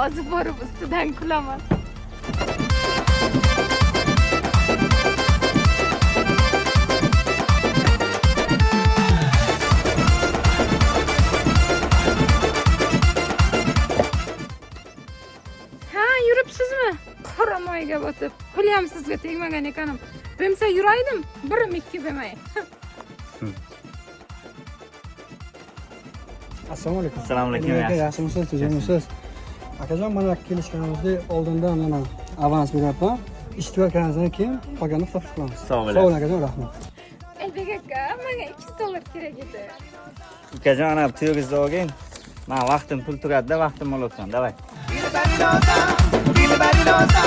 hozir borib ustidan kulaman. Ha, yuribsizmi? Qaramoyga botib. Pul ham sizga tegmagan ekanim. Bilsa yuraydim, birim ikki demay. Assalomu alaykum. Assalomu alaykum. Yaxshimisiz, tuzukmisiz? Akajon, mana kelishganimizda oldindan mana avans beryapman. Ishtirokingizdan keyin qolganini hisob qilamiz. Sog' bo'ling. Sog' bo'ling akajon, rahmat. Aybek aka, menga 2 dollar kerak edi. Ukajon, ana tuyugingizni olgin. Men vaqtim pul turadi-da, vaqtim bo'lyapsan. Davay. Dil baridosa,